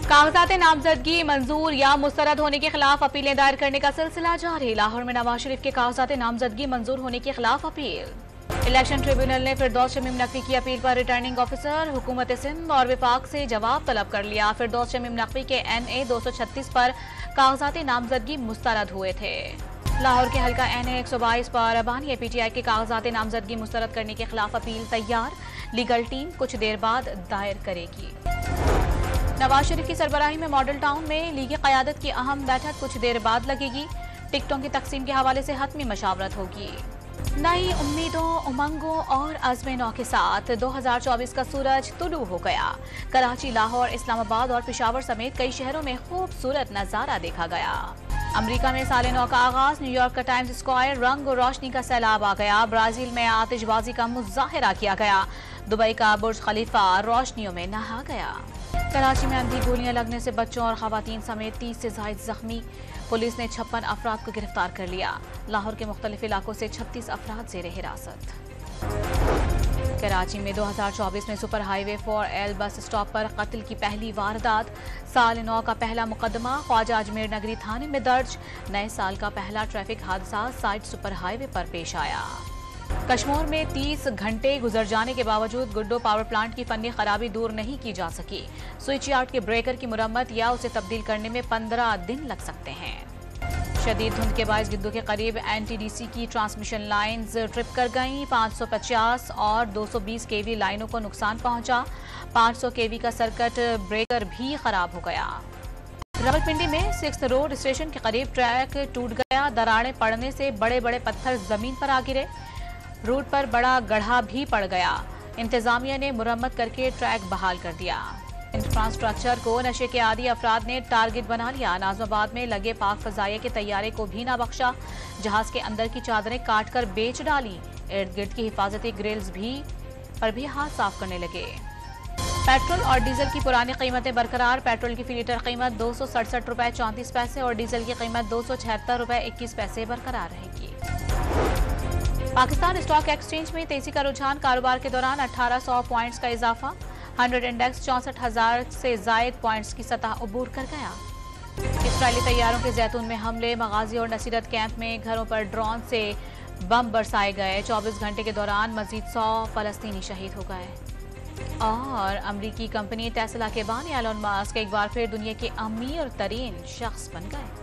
कागजात नामजदगी मंजूर या मुस्तरद होने के खिलाफ अपीलें दायर करने का सिलसिला जारी। लाहौर में नवाज शरीफ के कागजात नामजदगी मंजूर होने के खिलाफ अपील। इलेक्शन ट्रिब्यूनल ने फिरदौस शमीम नकवी की अपील पर रिटर्निंग ऑफिसर हुकूमत सिंध और विफाक से जवाब तलब कर लिया। फिरदौस शमीम नकवी के NA 236 पर कागजात नामजदगी मुस्तरद हुए थे। लाहौर के हल्का NA 122 पर बानी PTI के कागजात नामजदगी मुस्तरद करने के खिलाफ अपील तैयार। लीगल टीम कुछ देर बाद दायर करेगी। नवाज शरीफ की सरबराही में मॉडल टाउन में लीगी क़यादत की अहम बैठक कुछ देर बाद लगेगी। टिकटों की तकसीम के हवाले से हतमी मशावरत होगी। नई उम्मीदों, उमंगों और अज़्म नौ के साथ 2024 का सूरज तुलू हो गया। कराची, लाहौर, इस्लामाबाद और पेशावर समेत कई शहरों में खूबसूरत नज़ारा देखा गया। अमेरिका में साल नौ का आगाज, न्यूयॉर्क का टाइम्स स्क्वायर रंग और रोशनी का सैलाब आ गया। ब्राजील में आतिशबाजी का मुजाहिरा किया गया। दुबई का बुर्ज खलीफा रोशनियों में नहा गया। कराची में अंधी गोलियां लगने से बच्चों और खवातीन समेत 30 से ज़ायद जख्मी। पुलिस ने 56 अफराद को गिरफ्तार कर लिया। लाहौर के मुख्तलिफ इलाकों से 36 अफराद ज़ेरे हिरासत। कराची में 2024 में super highway 4L bus stop पर कत्ल की पहली वारदात। साल 9 का पहला मुकदमा ख्वाजा अजमेर नगरी थाने में दर्ज। नए साल का पहला ट्रैफिक हादसा साइड सुपर हाईवे पर पेश आया। कश्मीर में 30 घंटे गुजर जाने के बावजूद गुड्डो पावर प्लांट की फनी खराबी दूर नहीं की जा सकी। स्विच यार्ड के ब्रेकर की मुरम्मत या उसे तब्दील करने में 15 दिन लग सकते हैं। शदीद धुंध के बायस गिद्दू के करीब NTDC की ट्रांसमिशन लाइन्स ट्रिप कर गईं। 550 और 220 kV लाइनों को नुकसान पहुंचा। 500 kV का सर्किट ब्रेकर भी खराब हो गया। रावलपिंडी में 6th रोड स्टेशन के करीब ट्रैक टूट गया। दरारें पड़ने से बड़े बड़े पत्थर जमीन पर आ गिरे। रूट पर बड़ा गड्ढा भी पड़ गया। इंतजामिया ने मुरम्मत करके ट्रैक बहाल कर दिया। इंफ्रास्ट्रक्चर को नशे के आदी अफराद ने टारगेट बना लिया। नाज़माबाद में लगे पाक फजाइया के तैयारे को भी ना बख्शा। जहाज के अंदर की चादरें काट कर बेच डाली। इर्द गिर्द की हिफाजती ग्रिल्स पर भी हाथ साफ करने लगे। पेट्रोल और डीजल की पुरानी कीमतें बरकरार। पेट्रोल की फी लीटर कीमत 267 रुपये 34 पैसे और डीजल की कीमत 276 रुपये 21 पैसे बरकरार रहेगी। पाकिस्तान स्टॉक एक्सचेंज में तेजी का रुझान। कारोबार के दौरान 1800 पॉइंट्स का इजाफा। 100 इंडेक्स 64,000 से जायद पॉइंट्स की सतह अबूर कर गया। इस्राएली तैयारों के जैतून में हमले। मगाजी और नसीरत कैंप में घरों पर ड्रोन से बम बरसाए गए। 24 घंटे के दौरान मजीद 100 फलस्तीनी शहीद हो गए। और अमरीकी कंपनी टेस्ला के बानी एलन मस्क एक बार फिर दुनिया के अमीर तरीन शख्स बन गए।